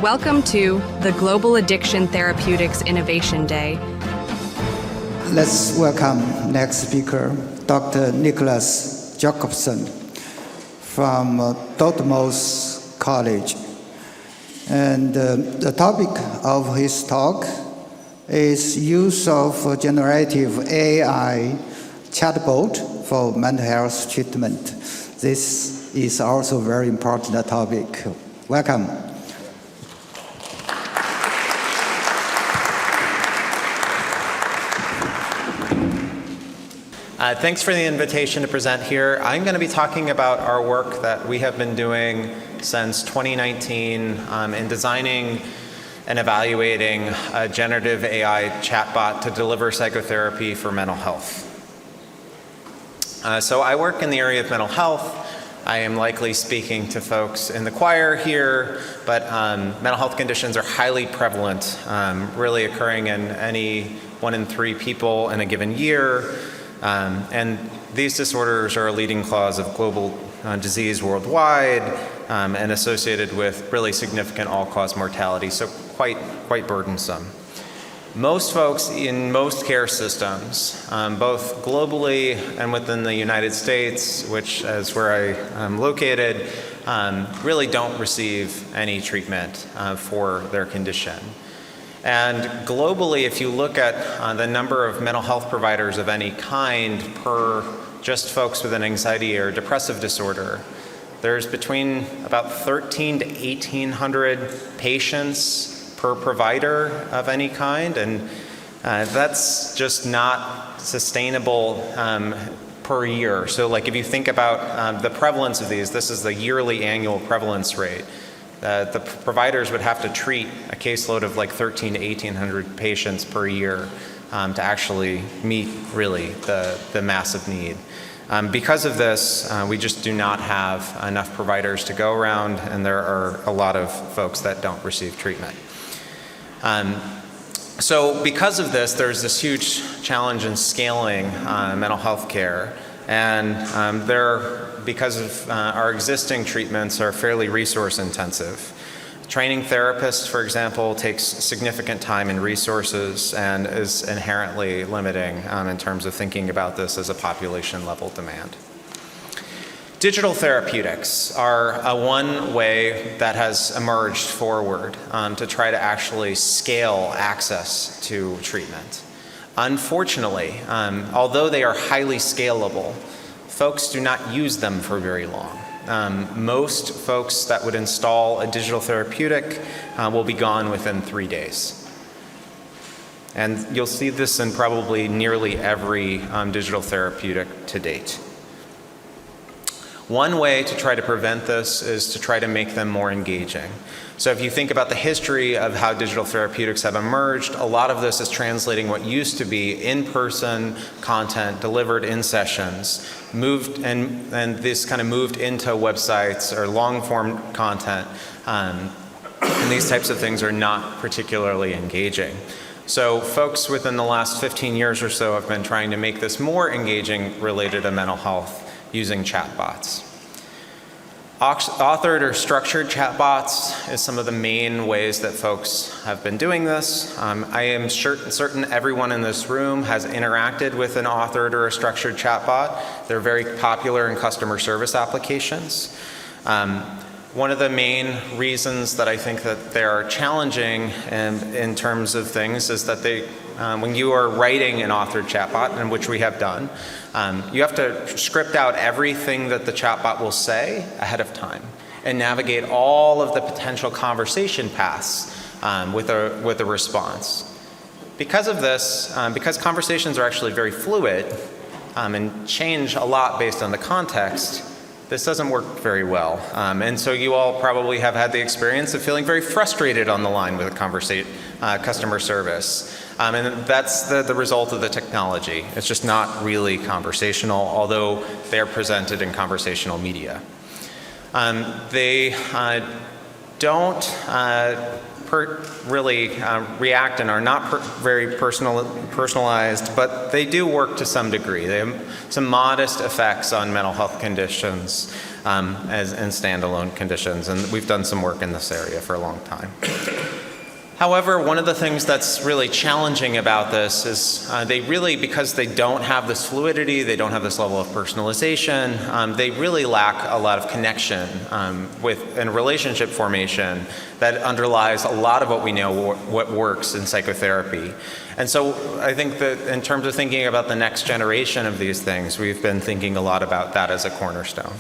Welcome to the Global Addiction Therapeutics Innovation Day. Let's welcome next speaker, Dr. Nicholas Jacobson from Dartmouth College. And the topic of his talk is use of generative AI chatbot for mental health treatment. This is also a very important topic. Welcome. Thanks for the invitation to present here. I'm going to be talking about our work that we have been doing since 2019 in designing and evaluating a generative AI chatbot to deliver psychotherapy for mental health. So I work in the area of mental health. I am likely speaking to folks in the choir here, but mental health conditions are highly prevalent, really occurring in any 1 in 3 people in a given year. And these disorders are a leading cause of global disease worldwide and associated with really significant all-cause mortality, so quite burdensome. Most folks in most care systems, both globally and within the United States, which is where I am located, really don't receive any treatment for their condition. And globally, if you look at the number of mental health providers of any kind per just folks with an anxiety or depressive disorder, there's between about 1,300 to 1,800 patients per provider of any kind, and that's just not sustainable per year. So like if you think about the prevalence of these, this is the yearly annual prevalence rate. The providers would have to treat a caseload of like 1,300 to 1,800 patients per year to actually meet really the massive need. Because of this, we just do not have enough providers to go around, and there are a lot of folks that don't receive treatment. So because of this, there's this huge challenge in scaling mental health care, and because of our existing treatments are fairly resource intensive. Training therapists, for example, takes significant time and resources and is inherently limiting in terms of thinking about this as a population level demand. Digital therapeutics are one way that has emerged forward to try to actually scale access to treatment. Unfortunately, although they are highly scalable, folks do not use them for very long. Most folks that would install a digital therapeutic will be gone within 3 days. And you'll see this in probably nearly every digital therapeutic to date. One way to try to prevent this is to try to make them more engaging. So if you think about the history of how digital therapeutics have emerged, a lot of this is translating what used to be in-person content delivered in sessions, and this kind of moved into websites or long-form content, and these types of things are not particularly engaging. So folks within the last 15 years or so have been trying to make this more engaging related to mental health using chatbots. Authored or structured chatbots is some of the main ways that folks have been doing this. I am certain everyone in this room has interacted with an authored or a structured chatbot. They're very popular in customer service applications. One of the main reasons that I think that they are challenging in terms of things is that when you are writing an authored chatbot, and which we have done, you have to script out everything that the chatbot will say ahead of time and navigate all of the potential conversation paths with a response. Because of this, because conversations are actually very fluid and change a lot based on the context, this doesn't work very well. And so you all probably have had the experience of feeling very frustrated on the line with a customer service. And that's the result of the technology. It's just not really conversational, although they're presented in conversational media. They don't really react and are not very personalized, but they do work to some degree. They have some modest effects on mental health conditions. as in standalone conditions, and we've done some work in this area for a long time. However, one of the things that's really challenging about this is they really, because they don't have this fluidity, they don't have this level of personalization, they really lack a lot of connection and relationship formation that underlies a lot of what we know what works in psychotherapy. And so I think that in terms of thinking about the next generation of these things, we've been thinking a lot about that as a cornerstone.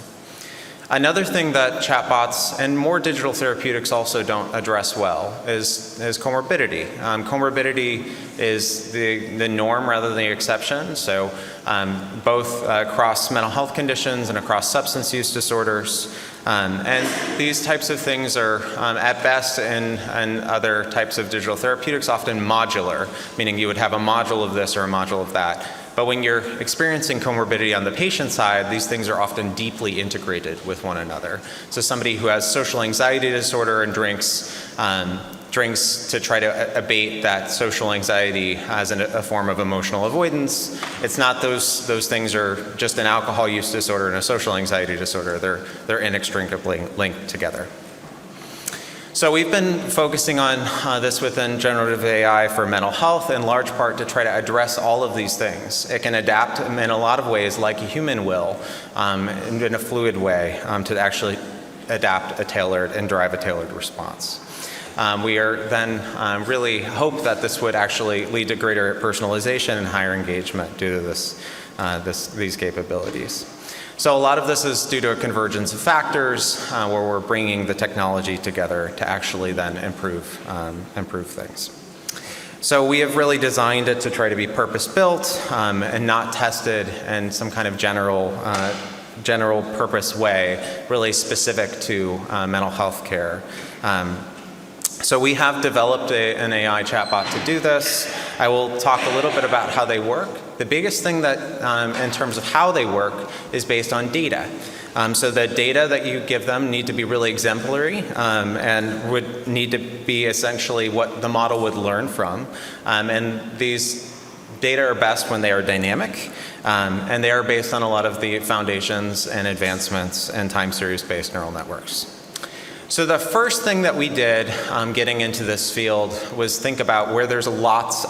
Another thing that chatbots and more digital therapeutics also don't address well is comorbidity. Comorbidity is the norm rather than the exception. So both across mental health conditions and across substance use disorders. And these types of things are at best in other types of digital therapeutics often modular, meaning you would have a module of this or a module of that. But when you're experiencing comorbidity on the patient side, these things are often deeply integrated with one another. So somebody who has social anxiety disorder and drinks to try to abate that social anxiety as a form of emotional avoidance. It's not those things are just an alcohol use disorder and a social anxiety disorder. They're inextricably linked together. So we've been focusing on this within generative AI for mental health in large part to try to address all of these things. It can adapt in a lot of ways like a human will in a fluid way to actually adapt a tailored and drive a tailored response. We are then really hope that this would actually lead to greater personalization and higher engagement due to these capabilities. So a lot of this is due to a convergence of factors where we're bringing the technology together to actually then improve things. So we have really designed it to try to be purpose-built and not tested in some kind of general purpose way, really specific to mental health care. So we have developed an AI chatbot to do this. I will talk a little bit about how they work. The biggest thing that, in terms of how they work, is based on data. So the data that you give them need to be really exemplary and would need to be essentially what the model would learn from. And these data are best when they are dynamic, and they are based on a lot of the foundations and advancements in time series-based neural networks. So the first thing that we did getting into this field was think about where there's a large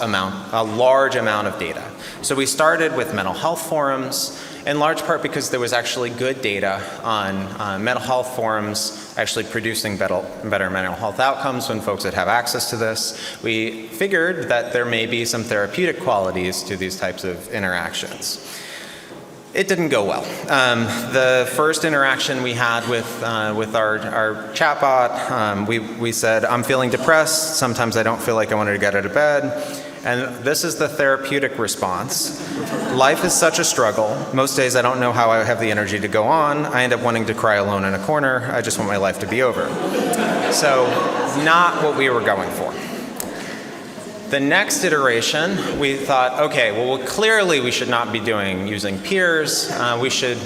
amount of data. So we started with mental health forums, in large part because there was actually good data on mental health forums actually producing better mental health outcomes when folks would have access to this. We figured that there may be some therapeutic qualities to these types of interactions. It didn't go well. The first interaction we had with our chatbot, we said, I'm feeling depressed. Sometimes I don't feel like I wanted to get out of bed. And this is the therapeutic response. Life is such a struggle. Most days I don't know how I have the energy to go on. I end up wanting to cry alone in a corner. I just want my life to be over. So not what we were going for. The next iteration, we thought, okay, well, clearly we should not be using peers. We should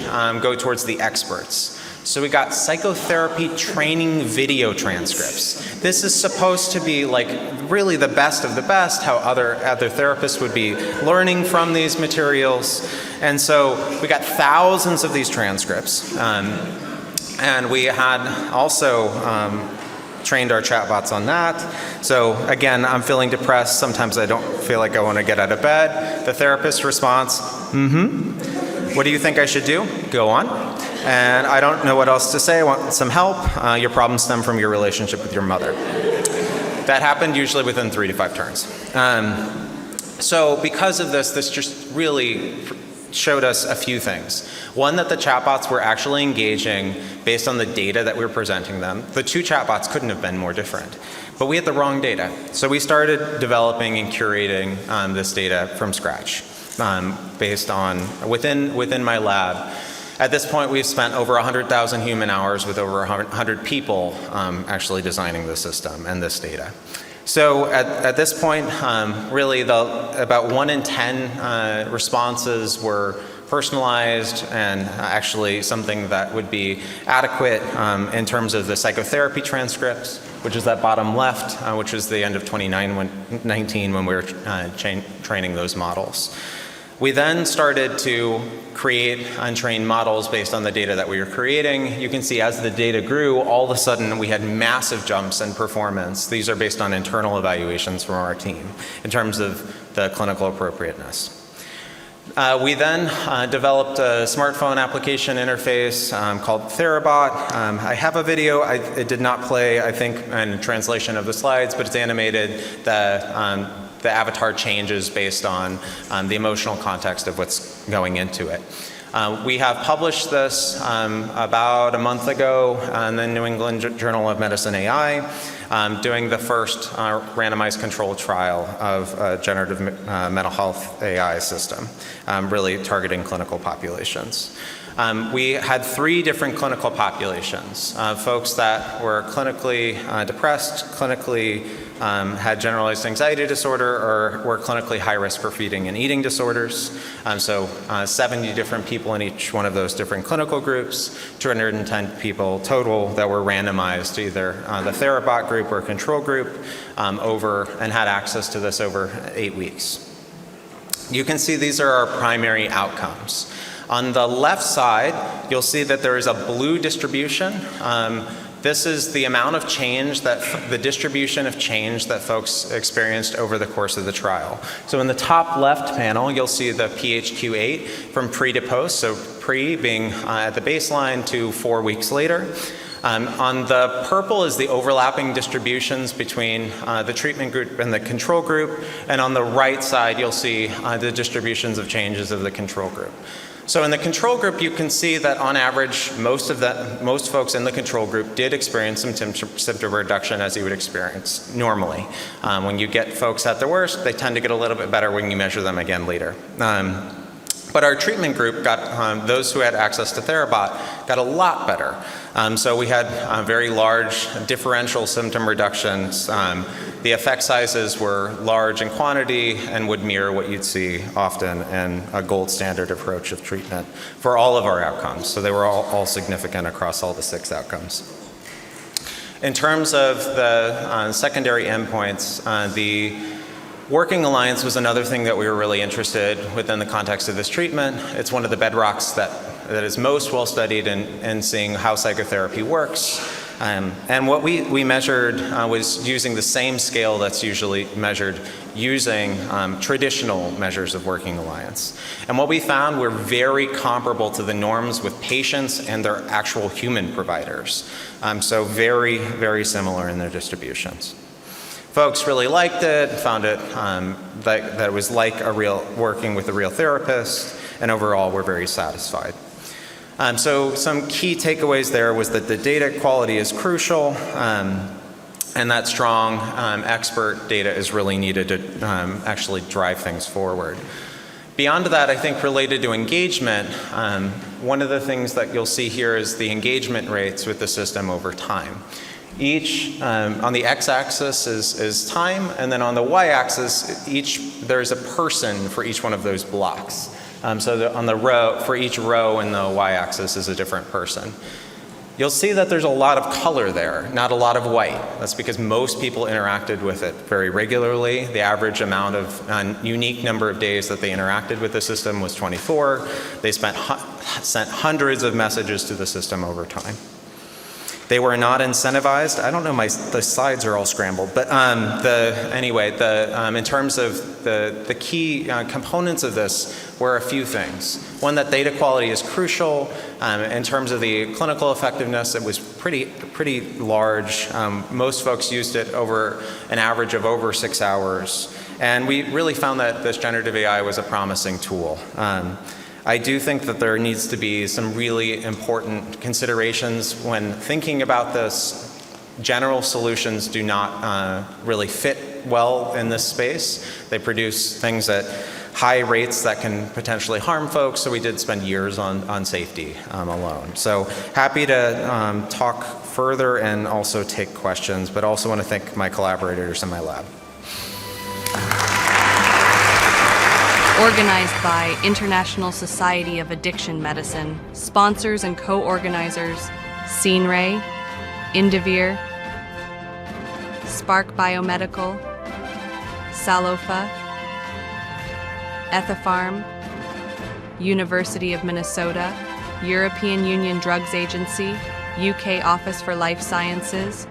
go towards the experts. So we got psychotherapy training video transcripts. This is supposed to be like really the best of the best, how other therapists would be learning from these materials. And so we got thousands of these transcripts. And we had also trained our chatbots on that. So again, I'm feeling depressed. Sometimes I don't feel like I want to get out of bed. The therapist's response, what do you think I should do? Go on. And I don't know what else to say. I want some help. Your problems stem from your relationship with your mother. That happened usually within 3 to 5 turns. So because of this just really showed us a few things. One, that the chatbots were actually engaging based on the data that we were presenting them. The 2 chatbots couldn't have been more different. But we had the wrong data. So we started developing and curating this data from scratch based on within my lab. At this point, we've spent over 100,000 human hours with over 100 people actually designing the system and this data. So at this point, really about 1 in 10 responses were personalized and actually something that would be adequate in terms of the psychotherapy transcripts, which is that bottom left, which is the end of 2019 when we were training those models. We then started to create untrained models based on the data that we were creating. You can see as the data grew, all of a sudden we had massive jumps in performance. These are based on internal evaluations from our team in terms of the clinical appropriateness. We then developed a smartphone application interface called Therabot. I have a video. It did not play, I think, in translation of the slides, but it's animated. The avatar changes based on the emotional context of what's going into it. We have published this about a month ago in the New England Journal of Medicine AI, doing the first randomized controlled trial of a generative mental health AI system, really targeting clinical populations. We had 3 different clinical populations, folks that were clinically depressed, clinically had generalized anxiety disorder, or were clinically high risk for feeding and eating disorders. So 70 different people in each one of those different clinical groups, 210 people total that were randomized to either the Therabot group or control group and had access to this over 8 weeks. You can see these are our primary outcomes. On the left side, you'll see that there is a blue distribution. This is the amount of change the distribution of change that folks experienced over the course of the trial. So in the top left panel, you'll see the PHQ-8 from pre to post, so pre being at the baseline to 4 weeks later. On the purple is the overlapping distributions between the treatment group and the control group, and on the right side, you'll see the distributions of changes of the control group. So in the control group, you can see that on average, most folks in the control group did experience some symptom reduction as you would experience normally. When you get folks at their worst, they tend to get a little bit better when you measure them again later. But our treatment group got, those who had access to Therabot got a lot better. So we had very large differential symptom reductions. The effect sizes were large in quantity and would mirror what you'd see often in a gold standard approach of treatment for all of our outcomes. So they were all significant across all the 6 outcomes. In terms of the secondary endpoints, the Working alliance was another thing that we were really interested within the context of this treatment. It's one of the bedrocks that is most well studied in seeing how psychotherapy works. And what we measured was using the same scale that's usually measured using traditional measures of working alliance. And what we found were very comparable to the norms with patients and their actual human providers. So very, very similar in their distributions. Folks really liked it, found it that it was like working with a real therapist, and overall we're very satisfied. So some key takeaways there was that the data quality is crucial, and that strong expert data is really needed to actually drive things forward. Beyond that, I think related to engagement, one of the things that you'll see here is the engagement rates with the system over time. On the x-axis is time, and then on the y-axis, there's a person for each one of those blocks. So for each row in the y-axis is a different person. You'll see that there's a lot of color there, not a lot of white. That's because most people interacted with it very regularly. The average amount of unique number of days that they interacted with the system was 24. They sent hundreds of messages to the system over time. They were not incentivized. I don't know, the slides are all scrambled, but in terms of the key components of this were a few things. One, that data quality is crucial. In terms of the clinical effectiveness, it was pretty large. Most folks used it over an average of over 6 hours. And we really found that this generative AI was a promising tool. I do think that there needs to be some really important considerations when thinking about this. General solutions do not really fit well in this space. They produce things at high rates that can potentially harm folks, so we did spend years on safety alone. So happy to talk further and also take questions, but also want to thank my collaborators in my lab. Organized by International Society of Addiction Medicine, sponsors and co-organizers, CNRE, Indivir, Spark Biomedical, Salofa, Ethifarm, University of Minnesota, European Union Drugs Agency, UK Office for Life Sciences,